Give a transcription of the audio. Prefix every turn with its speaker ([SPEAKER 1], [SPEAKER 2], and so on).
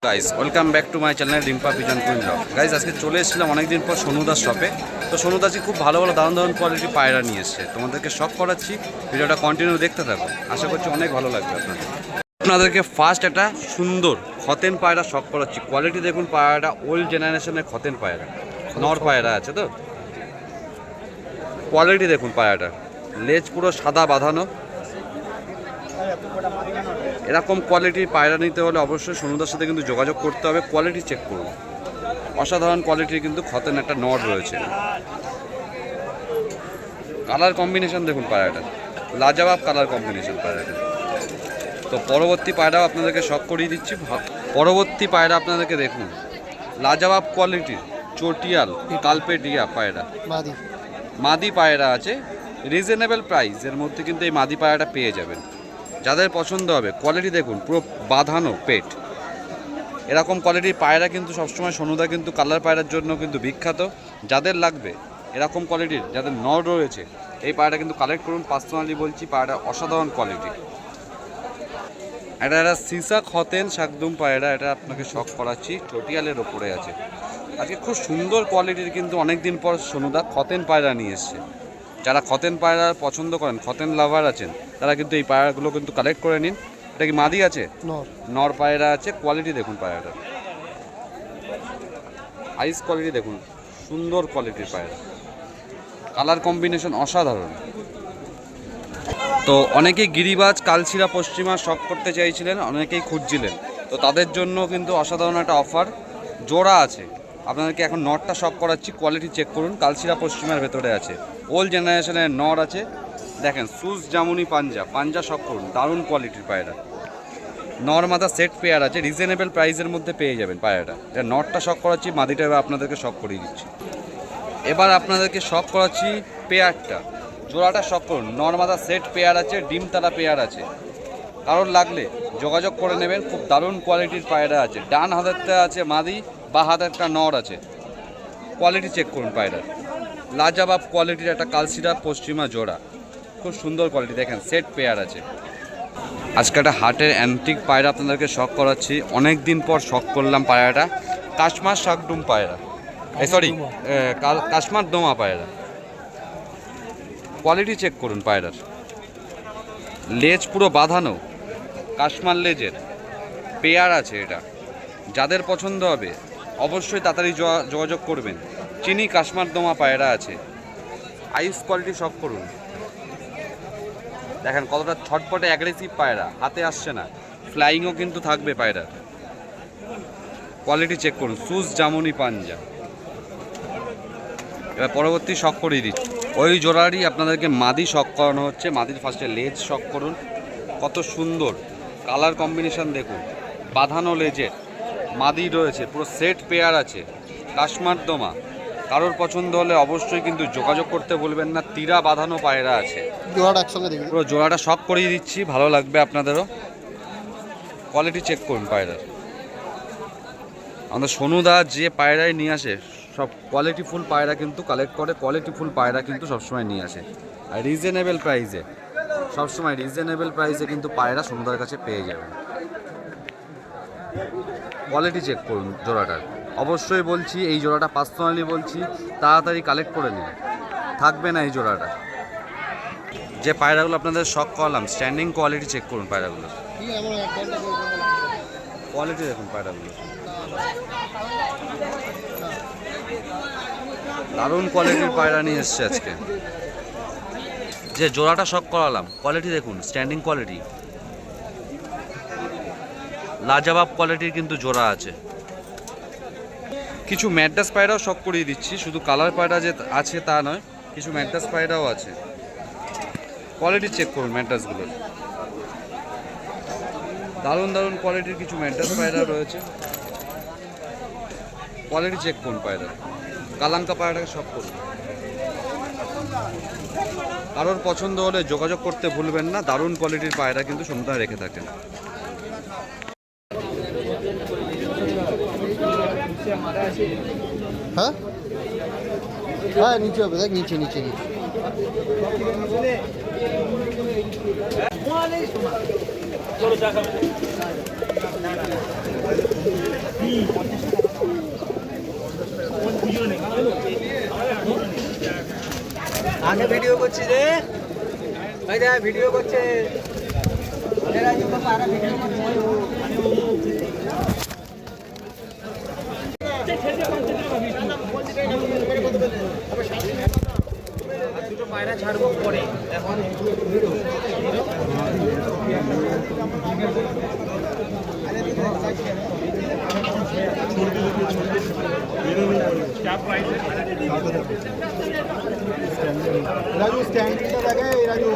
[SPEAKER 1] Guys welcome back to my channel Rimpa pigeon queen blog. Guys আজকে চলে এসেছিলাম অনেকদিন পর সোনুদার শপে। তো সোনুদাজি খুব ভালো ভালো দারুণ কোয়ালিটি পায়রা নিয়ে এসছে, তোমাদেরকে শখ করাচ্ছি। ভিডিওটা কন্টিনিউ দেখতে থাকো, আশা করছি অনেক ভালো লাগবে আপনাদেরকে ফার্স্ট একটা সুন্দর খতেন পায়রা শখ করাচ্ছি। কোয়ালিটি দেখুন, পায়রাটা ওল্ড জেনারেশনের খতেন পায়রা, নর পায়রা আছে। তো কোয়ালিটি দেখুন, পায়রাটা লেজ পুরো সাদা বাঁধানো। এরকম কোয়ালিটির পায়রা নিতে হলে অবশ্যই সোনুদার সাথে কিন্তু যোগাযোগ করতে হবে। কোয়ালিটি চেক করুন, অসাধারণ কোয়ালিটির কিন্তু খতেন একটা নর রয়েছে। কালার কম্বিনেশন দেখুন পায়রাটা, লাজবাব কালার কম্বিনেশন পায়রাটা। তো পরবর্তী পায়রাও আপনাদেরকে শখ করিয়ে দিচ্ছি। পরবর্তী পায়রা আপনাদেরকে দেখুন, লাজবাব কোয়ালিটির চটিয়াল কালপেটিয়া পায়রা, মাদি পায়রা আছে। রিজনেবল প্রাইসের মধ্যে কিন্তু এই মাদি পায়রাটা পেয়ে যাবেন। যাদের পছন্দ হবে, কোয়ালিটি দেখুন পুরো বাঁধানো পেট। এরকম কোয়ালিটির পায়রা কিন্তু সবসময় সোনুদা কিন্তু কালার পায়রার জন্য কিন্তু বিখ্যাত। যাদের লাগবে এরকম কোয়ালিটির, যাদের নর রয়েছে, এই পায়রাটা কিন্তু কালেক্ট করুন। পার্সোনালি বলছি, পায়রাটা অসাধারণ কোয়ালিটি। এটা সিসা খতেন শাকদুম পায়রা, এটা আপনাকে শখ করাচ্ছি। চটিয়ালের ওপরে আছে। আজকে খুব সুন্দর কোয়ালিটির কিন্তু অনেক দিন পর সোনুদা খতেন পায়রা নিয়ে এসছে। যারা খতেন পায়রা পছন্দ করেন, খতেন লাভার আছেন, তারা কিন্তু এই পায়রাগুলো কিন্তু কালেক্ট করে নিন। এটা কি মাদি আছে? নর পায়রা আছে। কোয়ালিটি দেখুন পায়রাটার, আইস কোয়ালিটি দেখুন, সুন্দর কোয়ালিটির পায়রা, কালার কম্বিনেশন অসাধারণ। তো অনেকেই গিরিবাজ কালচিরা পশ্চিমা শখ করতে চাইছিলেন, অনেকেই খুঁজছিলেন। তো তাদের জন্য কিন্তু অসাধারণ একটা অফার জোড়া আছে। আপনাদেরকে এখন নরটা শখ করাচ্ছি। কোয়ালিটি চেক করুন, কালচিরা পশ্চিমার ভেতরে আছে, ওল্ড জেনারেশনের নর আছে। দেখেন সুজ জামুনি পাঞ্জা শখ করুন, দারুণ কোয়ালিটির পায়রা। নর মাথা সেট পেয়ার আছে, রিজনেবল প্রাইসের মধ্যে পেয়ে যাবেন পায়রাটা। এটা নরটা শখ করাচ্ছি, মাদিটা এবার আপনাদেরকে শখ করিয়ে দিচ্ছি। এবার আপনাদেরকে শখ করাচ্ছি পেয়ারটা, জোড়াটা শখ করুন। নর মাথা সেট পেয়ার আছে, ডিমতলা পেয়ার আছে। কারোর লাগলে যোগাযোগ করে নেবেন। খুব দারুণ কোয়ালিটির পায়রা আছে। ডান হাতেরটা আছে মাদি, বা হাতেরটা নর আছে। কোয়ালিটি চেক করুন পায়রার, লাজবাব কোয়ালিটির একটা কালচিরা পশ্চিমা জোড়া, খুব সুন্দর কোয়ালিটি। দেখেন সেট পেয়ার আছে। আজকে একটা হাটের অ্যান্টিক পায়রা আপনাদেরকে শখ করাচ্ছি। অনেক দিন পর শখ করলাম পায়রাটা, কাশ্মার শাকডুম পায়রা, কাশ্মার দোমা পায়রা। কোয়ালিটি চেক করুন পায়রার, লেজ পুরো বাঁধানো, কাশ্মার লেজের পেয়ার আছে। এটা যাদের পছন্দ হবে অবশ্যই তাড়াতাড়ি যোগাযোগ করবেন। চিনি কাশ্মার দোমা পায়রা আছে। আইস কোয়ালিটি শখ করুন। দেখেন কতটা ছটপটে অ্যাগ্রেসিভ পায়রা, হাতে আসছে না, ফ্লাইংও কিন্তু থাকবে পায়রার। কোয়ালিটি চেক করুন, সুজ জামুনি পাঞ্জা। এবার পরবর্তী শখ করিয়ে দিচ্ছি। ওই জোড়ারই আপনাদেরকে মাদি শখ করানো হচ্ছে। মাদির ফার্স্টে লেজ শখ করুন, কত সুন্দর কালার কম্বিনেশন দেখুন, বাঁধানো লেজের মাদি রয়েছে, পুরো সেট পেয়ার আছে, কাশ্মার দোমা। কারোর পছন্দ হলে অবশ্যই কিন্তু যোগাযোগ করতে বলবেন না। তীরা বাঁধানো পায়রা আছে,
[SPEAKER 2] জোড়াটা একসঙ্গে দেখুন,
[SPEAKER 1] পুরো জোড়াটা শখ করিয়ে দিচ্ছি, ভালো লাগবে আপনাদেরও। কোয়ালিটি চেক করুন পায়রার। আমাদের সোনুদা যে পায়রাই নিয়ে আসে, সব কোয়ালিটিফুল পায়রা কিন্তু কালেক্ট করে, কোয়ালিটিফুল পায়রা কিন্তু সবসময় নিয়ে আসে। আর রিজনেবল প্রাইসে, সবসময় রিজনেবল প্রাইসে কিন্তু পায়রা সোনুদার কাছে পেয়ে যাবেন। কোয়ালিটি চেক করুন জোড়াটার। অবশ্যই বলছি, এই জোড়াটা পার্সোনালি বলছি, তাড়াতাড়ি কালেক্ট করে নিন, থাকবে না এই জোড়াটা। যে পায়রাগুলো আপনাদের শখ করালাম, স্ট্যান্ডিং কোয়ালিটি চেক করুন পায়রাগুলো, কোয়ালিটি দেখুন পায়রাগুলো, দারুণ কোয়ালিটির পায়রা নিয়ে এসছে আজকে। যে জোড়াটা শখ করালাম, কোয়ালিটি দেখুন, স্ট্যান্ডিং কোয়ালিটি, লাজবাব কোয়ালিটির কিন্তু জোড়া আছে। কিছু ম্যাড্রাস পায়রাও শখ করিয়ে দিচ্ছি, শুধু কালার পায়রা যে আছে তা নয়, কিছু ম্যাড্রাস পায়রাও আছে। কোয়ালিটি চেক করুন ম্যাড্রাসগুলো, দারুণ দারুণ কোয়ালিটির কিছু ম্যাড্রাস পায়রা রয়েছে। কোয়ালিটি চেক করুন পায়রা, কালাঙ্কা পায়রাটাকে শখ করুন। কারোর পছন্দ হলে যোগাযোগ করতে ভুলবেন না। দারুণ কোয়ালিটির পায়রা কিন্তু সোনুদা রেখে থাকেন।
[SPEAKER 2] হ্যাঁ হ্যাঁ নিচে হবে, দেখ নিচে নিচে নিচে।
[SPEAKER 3] চলো দেখা আগে ভিডিও করছি রে ভাই দা ভিডিও করছে রাজু বাবা আর ভিডিও দুটো পায়রা ছাড়বো পরে এখন
[SPEAKER 2] राजू स्टैंड राजू